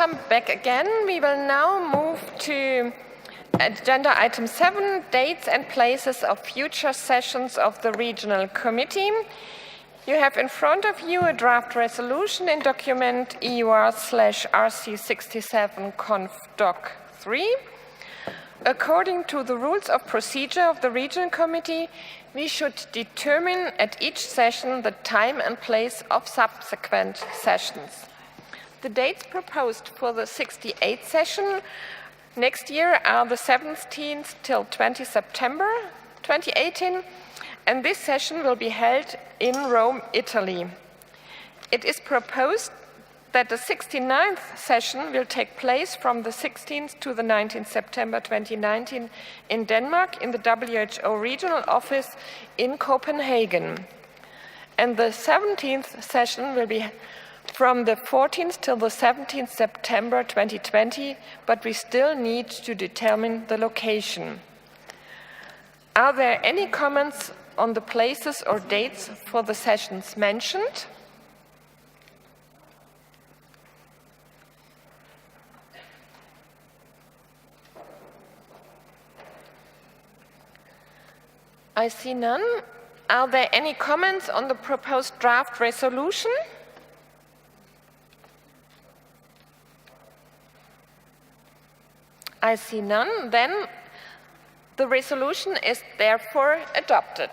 welcome back again. We will now move to agenda item 7, dates and places of future sessions of the Regional Committee. You have in front of you a draft resolution in document EUR/RC67 Conf Doc 3. According to the rules of procedure of the Regional Committee, we should determine at each session the time and place of subsequent sessions. The dates proposed for the 68th session next year are the 17th till 20 September 2018, and this session will be held in Rome, Italy. It is proposed that the 69th session will take place from the 16th to the 19th September 2019 in Denmark in the WHO Regional Office in Copenhagen. And the 17th session will be from the 14th till the 17th September 2020, but we still need to determine the location. Are there any comments on the places or dates for the sessions mentioned? I see none. Are there any comments on the proposed draft resolution? I see none. Then the resolution is therefore adopted.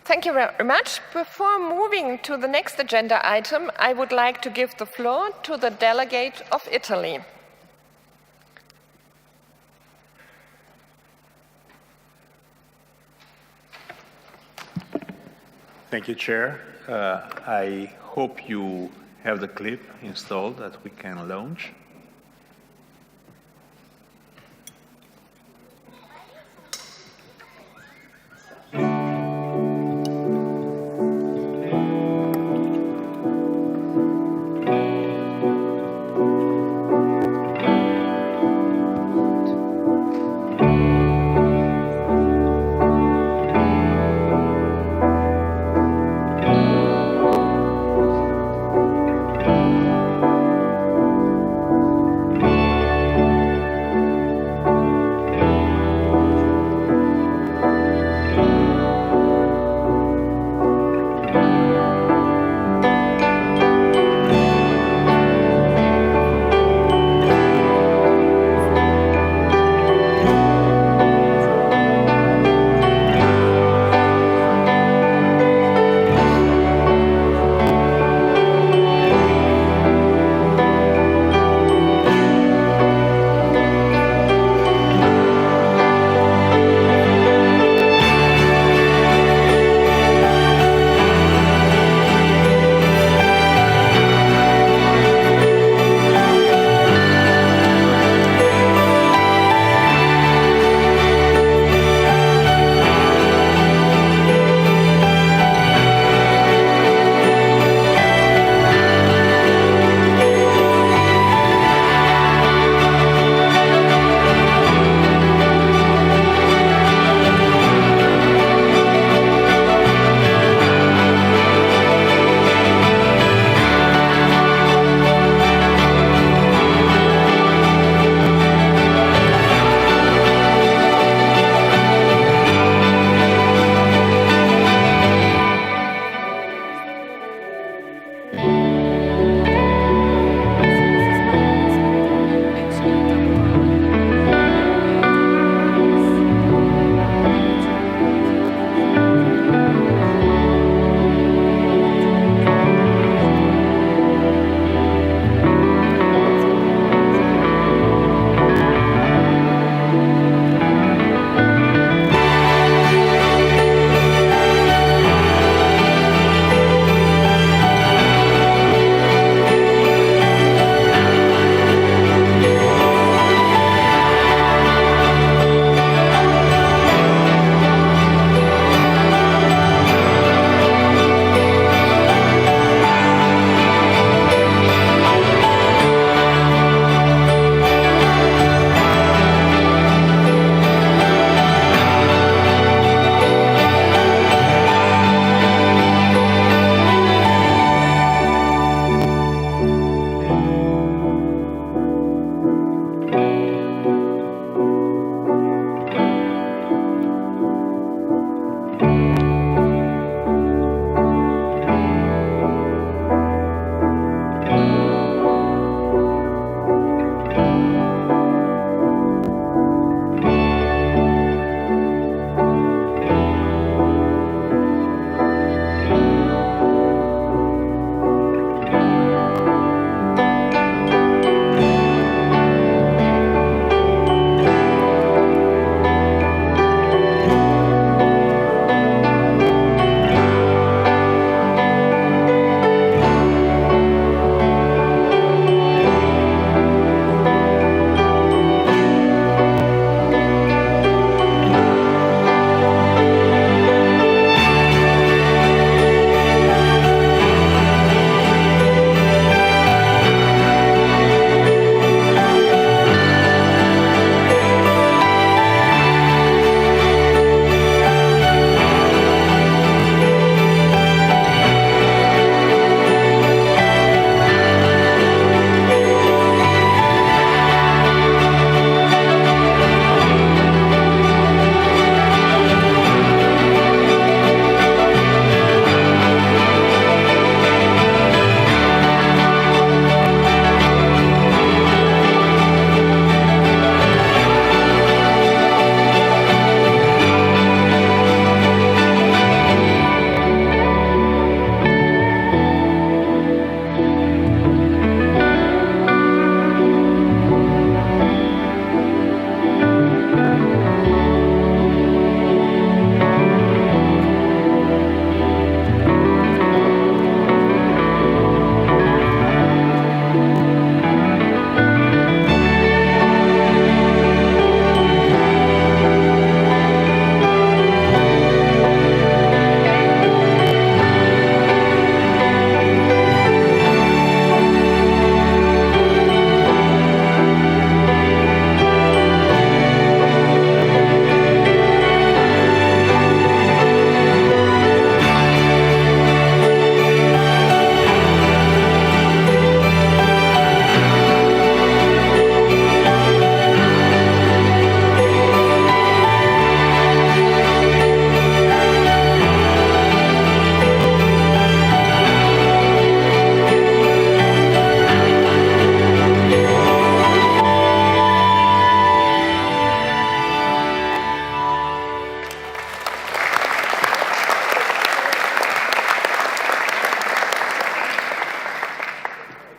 Thank you very much. Before moving to the next agenda item, I would like to give the floor to the delegate of Italy. Thank you, Chair. I hope you have the clip installed that we can launch.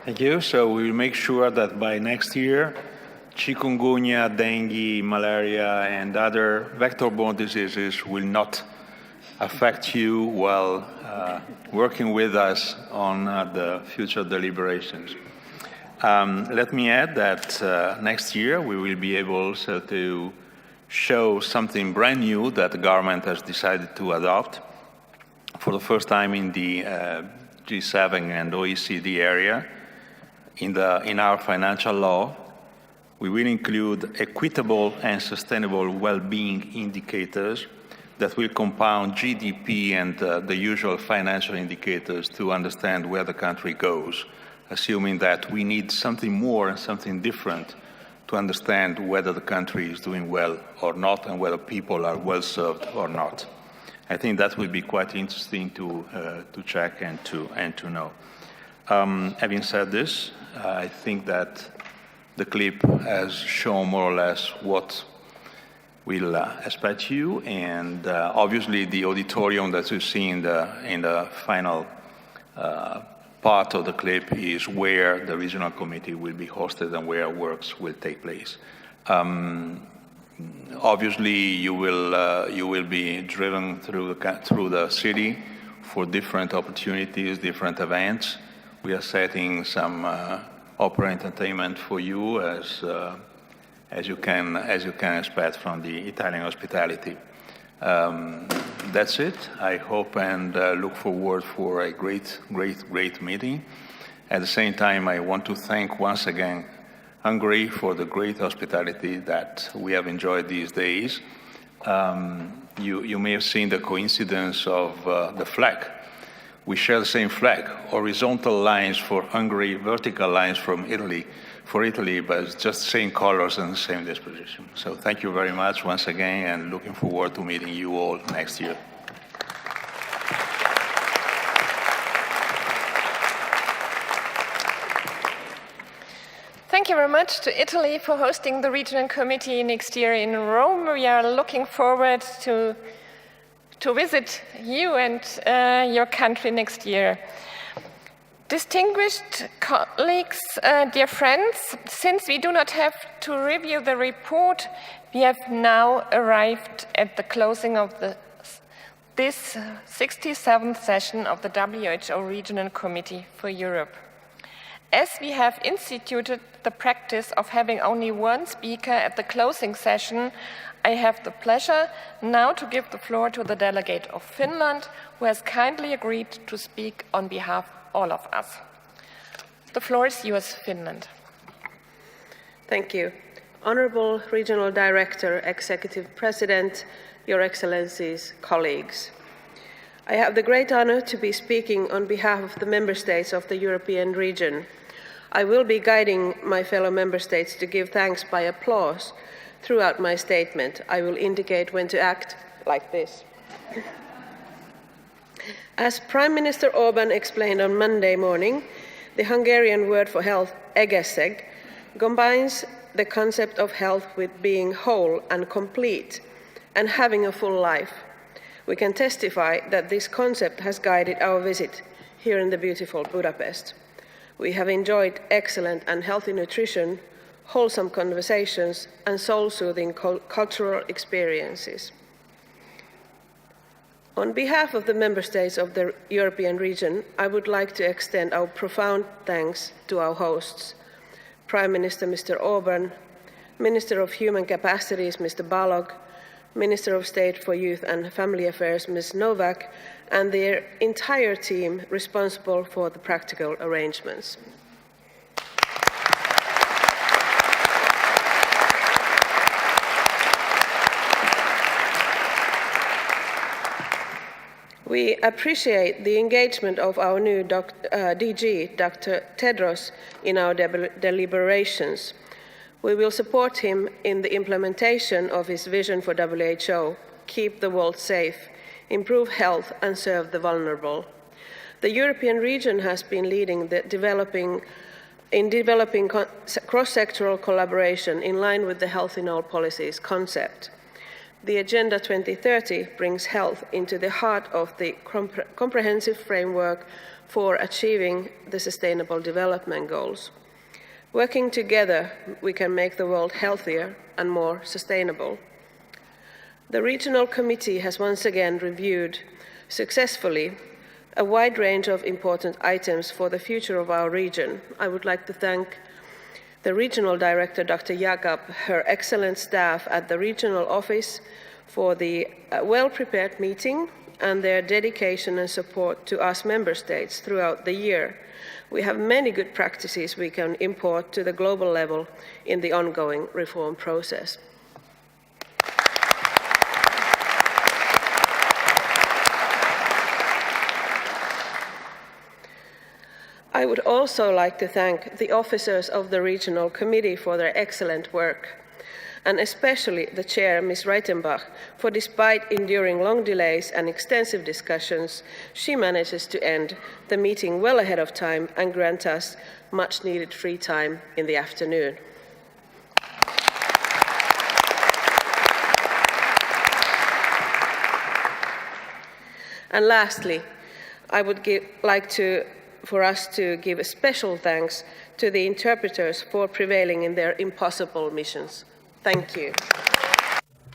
Thank you. So we will make sure that by next year, chikungunya, dengue, malaria, and other vector-borne diseases will not affect you while working with us on the future deliberations. Let me add that next year we will be able also to show something brand new that the government has decided to adopt for the first time in the G7 and OECD area. In our financial law, we will include equitable and sustainable well-being indicators that will compound GDP and the usual financial indicators to understand where the country goes, assuming that we need something more and something different to understand whether the country is doing well or not and whether people are well served or not. I think that will be quite interesting to check and to know. Having said this, I think that the clip has shown more or less what we'll expect you, and obviously the auditorium that you see in the final part of the clip is where the regional committee will be hosted and where works will take place. Obviously, you will be driven through the city for different opportunities, different events. We are setting some opera entertainment for you, as you can expect from the Italian hospitality. That's it. I hope and look forward for a great meeting. At the same time, I want to thank once again Hungary for the great hospitality that we have enjoyed these days. You may have seen the coincidence of the flag. We share the same flag, horizontal lines for Hungary, vertical lines for Italy, but it's just the same colors and the same disposition. So thank you very much once again, and looking forward to meeting you all next year. Thank you very much to Italy for hosting the Regional Committee next year in Rome. We are looking forward to visit you and your country next year. Distinguished colleagues, dear friends, since we do not have to review the report, we have now arrived at the closing of this 67th session of the WHO Regional Committee for Europe. As we have instituted the practice of having only one speaker at the closing session, I have the pleasure now to give the floor to the delegate of Finland, who has kindly agreed to speak on behalf of all of us. The floor is yours, Finland. Thank you. Honorable Regional Director, Executive President, Your Excellencies, colleagues. I have the great honor to be speaking on behalf of the Member States of the European region. I will be guiding my fellow Member States to give thanks by applause. Throughout my statement, I will indicate when to act like this. As Prime Minister Orbán explained on Monday morning, the Hungarian word for health, egészség, combines the concept of health with being whole and complete and having a full life. We can testify that this concept has guided our visit here in the beautiful Budapest. We have enjoyed excellent and healthy nutrition, wholesome conversations, and soul-soothing cultural experiences. On behalf of the Member States of the European region, I would like to extend our profound thanks to our hosts, Prime Minister Mr. Orbán, Minister of Human Capacities Mr. Balog, Minister of State for Youth and Family Affairs Ms. Novak, and their entire team responsible for the practical arrangements. We appreciate the engagement of our new DG, Dr. Tedros, in our deliberations. We will support him in the implementation of his vision for WHO, keep the world safe, improve health and serve the vulnerable. The European region has been leading the developing cross-sectoral collaboration in line with the Health in All Policies concept. The Agenda 2030 brings health into the heart of the comprehensive framework for achieving the Sustainable Development Goals. Working together, we can make the world healthier and more sustainable. The Regional Committee has once again reviewed successfully a wide range of important items for the future of our region. I would like to thank the Regional Director, Dr. Jakob, her excellent staff at the Regional Office for the well-prepared meeting and their dedication and support to us Member States throughout the year. We have many good practices we can import to the global level in the ongoing reform process. I would also like to thank the officers of the Regional Committee for their excellent work, and especially the Chair, Ms. Reitenbach, for despite enduring long delays and extensive discussions, she manages to end the meeting well ahead of time and grant us much needed free time in the afternoon. And lastly, I would like for us to give a special thanks to the interpreters for prevailing in their impossible missions. Thank you.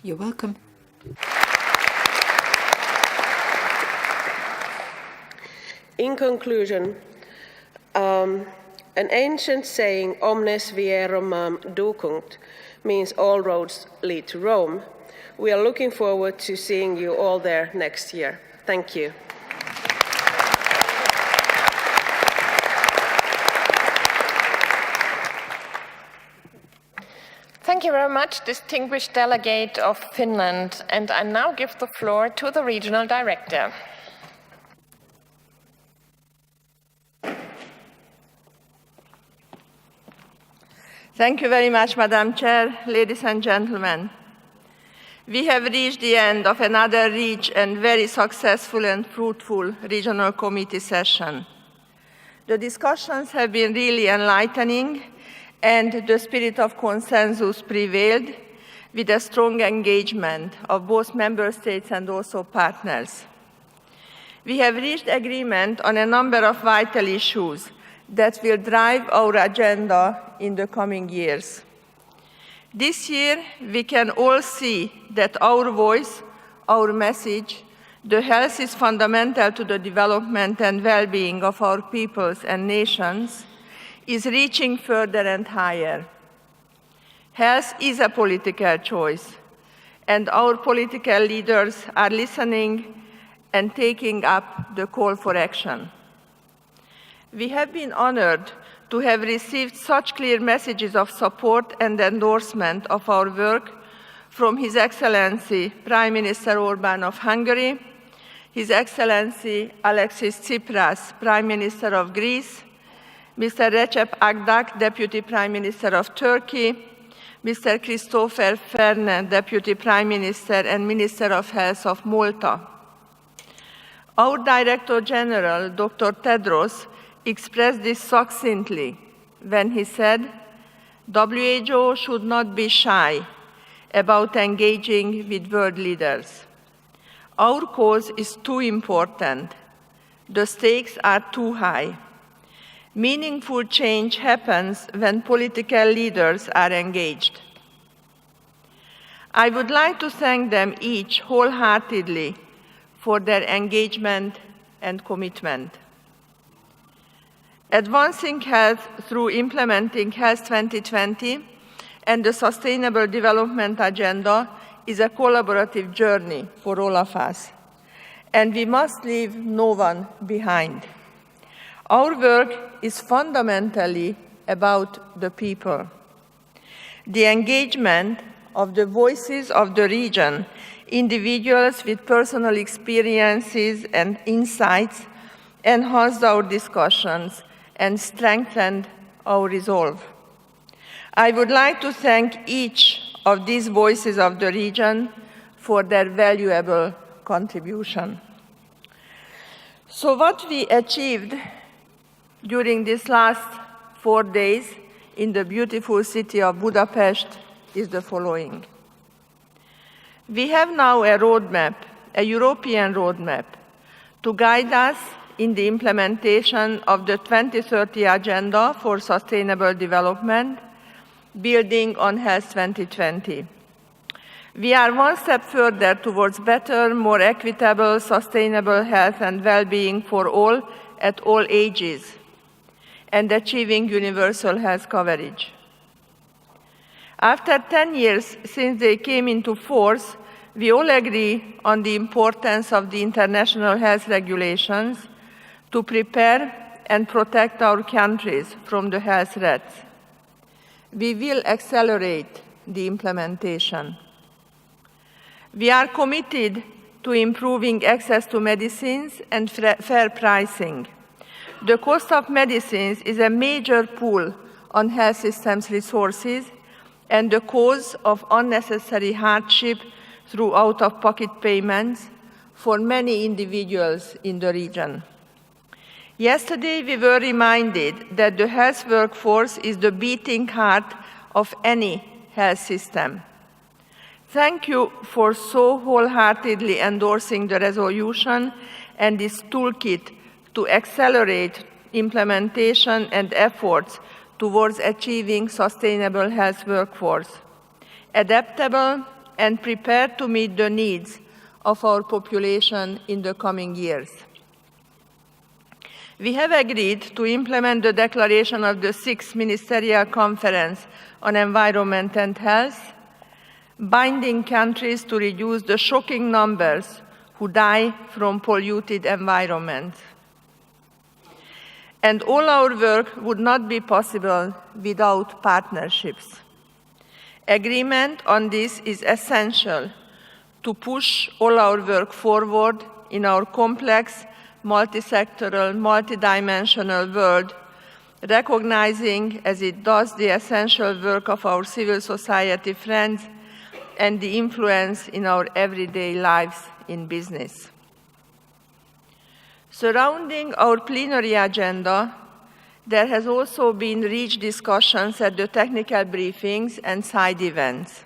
You're welcome. In conclusion, an ancient saying, omnes vie Romam ducunt, means all roads lead to Rome. We are looking forward to seeing you all there next year. Thank you. Thank you very much, distinguished delegate of Finland. And I now give the floor to the Regional Director. Thank you very much, Madam Chair, ladies and gentlemen. We have reached the end of another rich and very successful and fruitful Regional Committee session. The discussions have been really enlightening, and the spirit of consensus prevailed with a strong engagement of both Member States and also partners. We have reached agreement on a number of vital issues that will drive our agenda in the coming years. This year, we can all see that our voice, our message, the health is fundamental to the development and well-being of our peoples and nations, is reaching further and higher. Health is a political choice, and our political leaders are listening and taking up the call for action. We have been honored to have received such clear messages of support and endorsement of our work from His Excellency Prime Minister Orbán of Hungary, His Excellency Alexis Tsipras, Prime Minister of Greece, Mr. Recep Akdak, Deputy Prime Minister of Turkey, Mr. Christopher Ferne, Deputy Prime Minister and Minister of Health of Malta. Our Director General, Dr. Tedros, expressed this succinctly when he said, WHO should not be shy about engaging with world leaders. Our cause is too important. The stakes are too high. Meaningful change happens when political leaders are engaged. I would like to thank them each wholeheartedly for their engagement and commitment. Advancing health through implementing Health 2020 and the Sustainable Development Agenda is a collaborative journey for all of us, and we must leave no one behind. Our work is fundamentally about the people. The engagement of the voices of the region, individuals with personal experiences and insights, enhanced our discussions and strengthened our resolve. I would like to thank each of these voices of the region for their valuable contribution. So what we achieved during these last 4 days in the beautiful city of Budapest is the following. We have now a roadmap, a European roadmap, to guide us in the implementation of the 2030 Agenda for Sustainable Development, building on Health 2020. We are one step further towards better, more equitable, sustainable health and well-being for all at all ages, and achieving universal health coverage. After 10 years since they came into force, we all agree on the importance of the international health regulations to prepare and protect our countries from the health threats. We will accelerate the implementation. We are committed to improving access to medicines and fair pricing. The cost of medicines is a major pull on health systems' resources and the cause of unnecessary hardship through out-of-pocket payments for many individuals in the region. Yesterday, we were reminded that the health workforce is the beating heart of any health system. Thank you for so wholeheartedly endorsing the resolution and this toolkit to accelerate implementation and efforts towards achieving sustainable health workforce, adaptable and prepared to meet the needs of our population in the coming years. We have agreed to implement the declaration of the 6th Ministerial Conference on Environment and Health, binding countries to reduce the shocking numbers who die from polluted environments. And all our work would not be possible without partnerships. Agreement on this is essential to push all our work forward in our complex, multi-sectoral, multidimensional world, recognizing as it does the essential work of our civil society friends and the influence in our everyday lives in business. Surrounding our plenary agenda, there has also been rich discussions at the technical briefings and side events.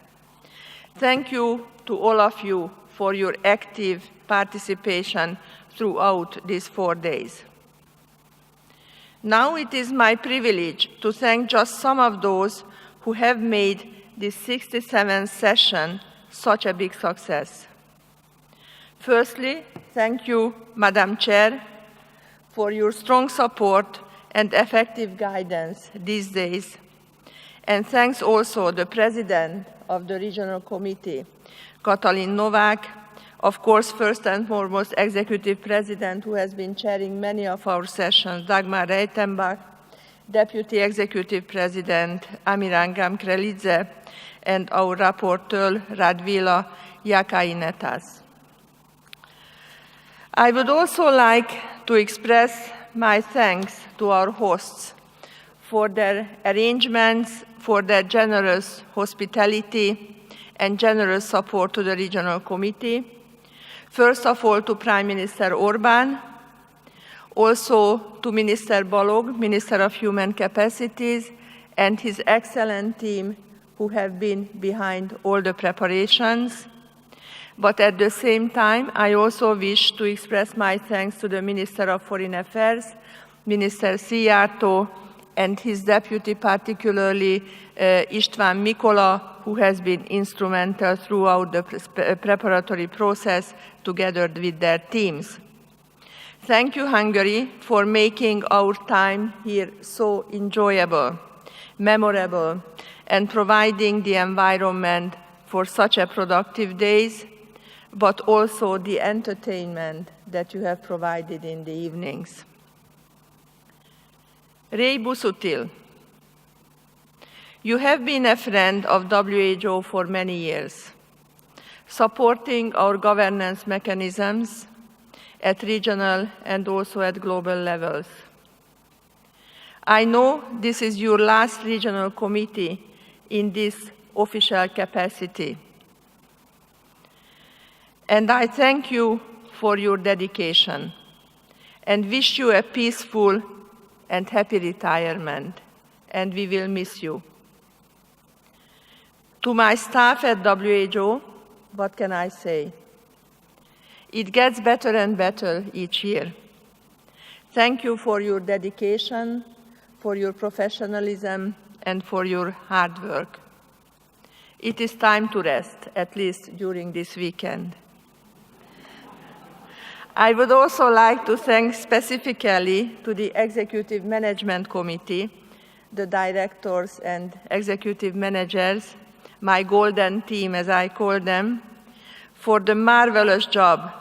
Thank you to all of you for your active participation throughout these 4 days. Now it is my privilege to thank just some of those who have made this 67th session such a big success. Firstly, thank you, Madam Chair, for your strong support and effective guidance these days. And thanks also the President of the Regional Committee, Katalin Novák, of course, first and foremost, Executive President, who has been chairing many of our sessions, Dagmar Reitenbach, Deputy Executive President, Amirangam Krelidze, and our Rapporteur, Radvila Jakainetas. I would also like to express my thanks to our hosts for their arrangements, for their generous hospitality and generous support to the Regional Committee. First of all, to Prime Minister Orbán, also to Minister Balog, Minister of Human Capacities, and his excellent team who have been behind all the preparations. But at the same time, I also wish to express my thanks to the Minister of Foreign Affairs, Minister Szijjártó, and his deputy, particularly István Mikola, who has been instrumental throughout the preparatory process together with their teams. Thank you, Hungary, for making our time here so enjoyable, memorable, and providing the environment for such a productive days, but also the entertainment that you have provided in the evenings. Ray Busuttil, you have been a friend of WHO for many years, supporting our governance mechanisms at regional and also at global levels. I know this is your last regional committee in this official capacity. And I thank you for your dedication and wish you a peaceful and happy retirement, and we will miss you. To my staff at WHO, what can I say? It gets better and better each year. Thank you for your dedication, for your professionalism, and for your hard work. It is time to rest, at least during this weekend. I would also like to thank specifically to the Executive Management Committee, the directors and executive managers, my golden team as I call them, for the marvelous job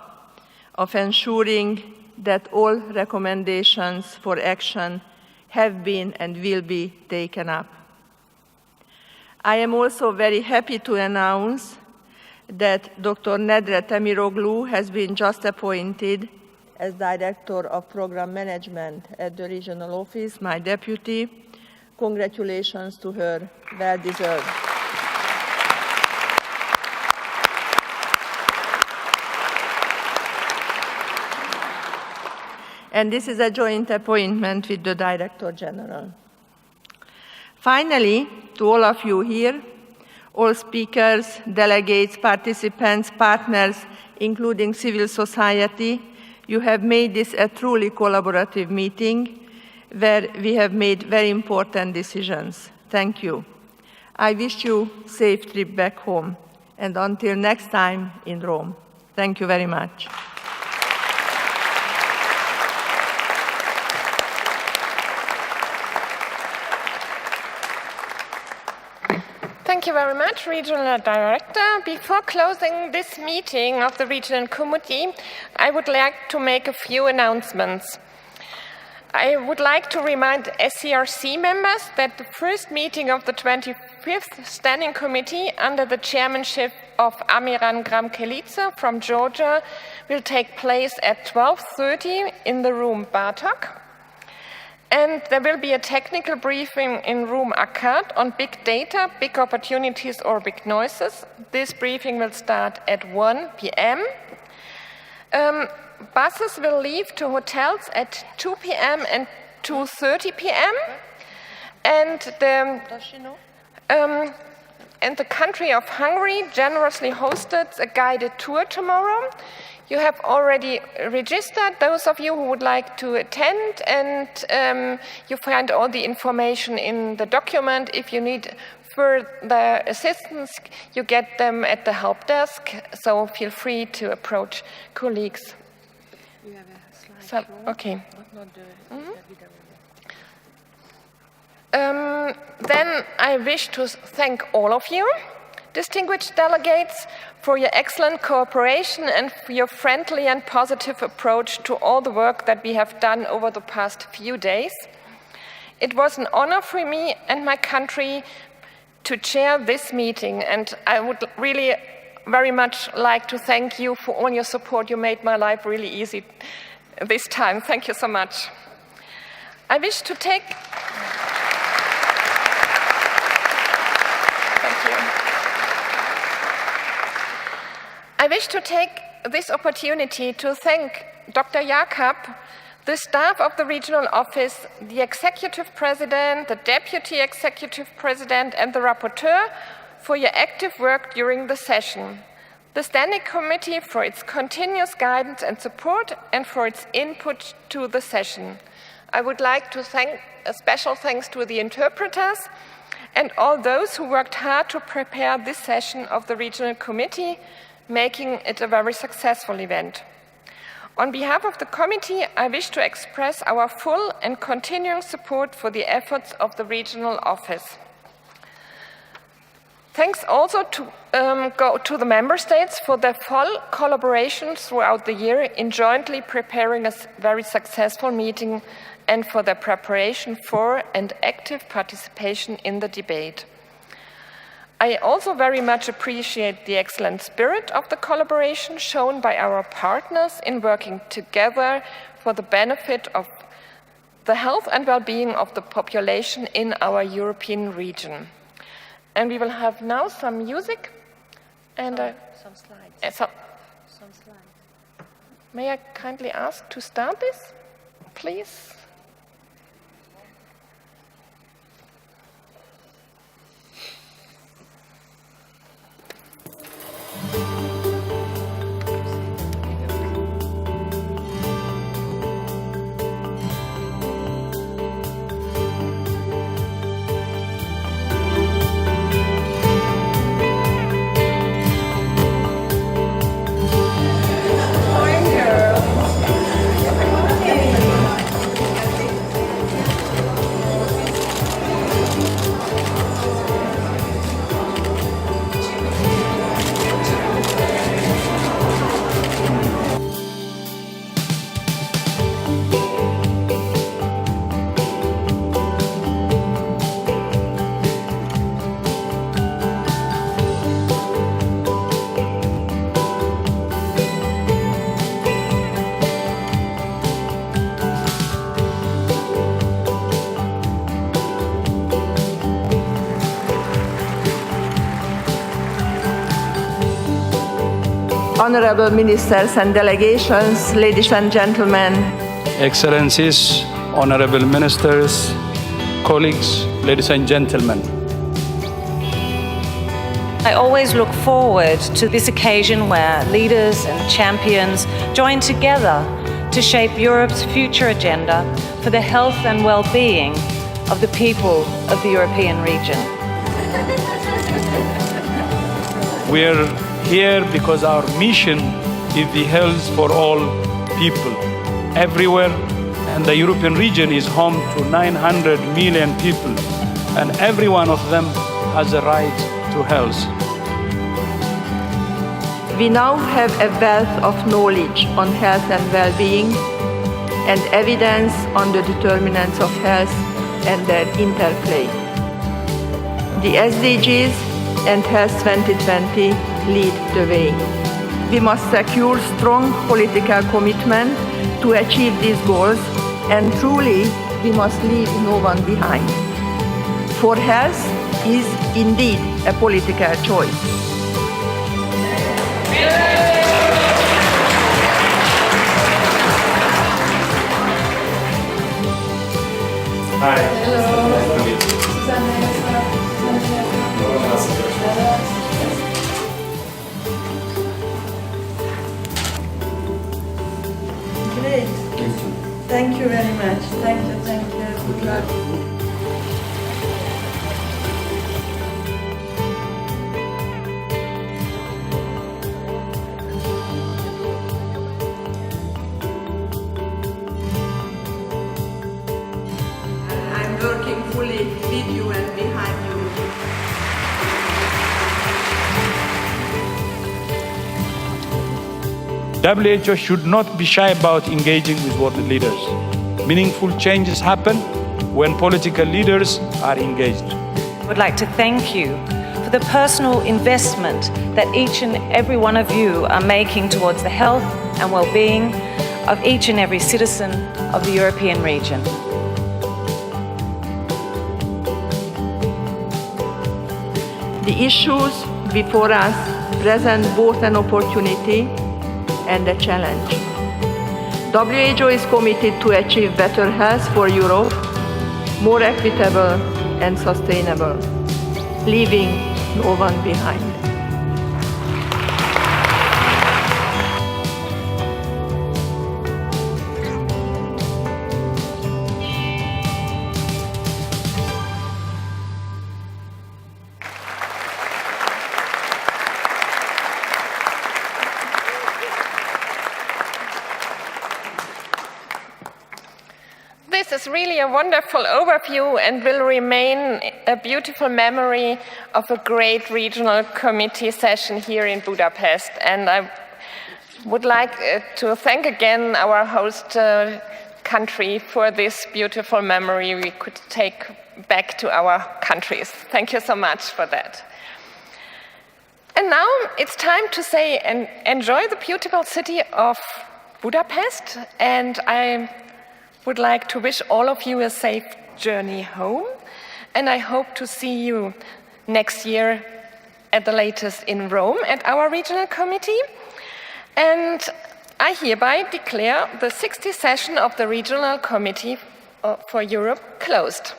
of ensuring that all recommendations for action have been and will be taken up. I am also very happy to announce that Dr. Nedret Emiroglu has been just appointed as Director of Program Management at the Regional Office, my deputy. Congratulations to her, well deserved. And this is a joint appointment with the Director General. Finally, to all of you here, all speakers, delegates, participants, partners, including civil society, you have made this a truly collaborative meeting where we have made very important decisions. Thank you. I wish you a safe trip back home, and until next time in Rome. Thank you very much. Thank you very much, Regional Director. Before closing this meeting of the Regional Committee, I would like to make a few announcements. I would like to remind SCRC members that the first meeting of the 25th Standing Committee under the chairmanship of Amiran Gramkelidze from Georgia will take place at 12:30 in the room Bartok. And there will be a technical briefing in room Akkad on big data, big opportunities or big noises. This briefing will start at 1 p.m. Buses will leave to hotels at 2 p.m. and 2:30 p.m. And the country of Hungary generously hosted a guided tour tomorrow. You have already registered, those of you who would like to attend, and you find all the information in the document. If you need further assistance, you get them at the help desk, so feel free to approach colleagues. We have a slide. Okay. Then I wish to thank all of you, distinguished delegates, for your excellent cooperation and for your friendly and positive approach to all the work that we have done over the past few days. It was an honor for me and my country to chair this meeting, and I would really very much like to thank you for all your support. You made my life really easy this time. Thank you so much. I wish to take... I wish to take this opportunity to thank Dr. Jakob, the staff of the regional office, the executive president, the deputy executive president, and the rapporteur for your active work during the session, the standing committee for its continuous guidance and support, and for its input to the session. I would like to thank a special thanks to the interpreters and all those who worked hard to prepare this session of the regional committee, making it a very successful event. On behalf of the committee, I wish to express our full and continuing support for the efforts of the regional office. Thanks also go to the member states for their full collaboration throughout the year in jointly preparing a very successful meeting and for their preparation for and active participation in the debate. I also very much appreciate the excellent spirit of the collaboration shown by our partners in working together for the benefit of the health and well-being of the population in our European region. And we will have now some music and some slides. Some slides. May I kindly ask to start this, please? honorable ministers and delegations, ladies and gentlemen, Excellencies, honorable ministers, colleagues, ladies and gentlemen. I always look forward to this occasion where leaders and champions join together to shape Europe's future agenda for the health and well-being of the people of the European region. We are here because our mission is the health for all people, everywhere, and the European region is home to 900 million people, and every one of them has a right to health. we now have a wealth of knowledge on health and well-being and evidence on the determinants of health and their interplay. The SDGs and Health 2020 lead the way. We must secure strong political commitment to achieve these goals, and truly, we must leave no one behind. For health is indeed a political choice. Hi. Great. Thank you very much. Thank you. Good luck. I'm working fully with you and behind you. WHO should not be shy about engaging with world leaders. Meaningful changes happen when political leaders are engaged. I would like to thank you for the personal investment that each and every one of you are making towards the health and well-being of each and every citizen of the European region. The issues before us present both an opportunity and a challenge. WHO is committed to achieve better health for Europe, more equitable and sustainable, leaving no one behind. This is really a wonderful overview and will remain a beautiful memory of a great regional committee session here in Budapest. And I would like to thank again our host country for this beautiful memory we could take back to our countries. Thank you so much for that. And now it's time to say and enjoy the beautiful city of Budapest, and I would like to wish all of you a safe journey home, and I hope to see you next year at the latest in Rome at our regional committee. And I hereby declare the 60th session of the Regional Committee for Europe closed.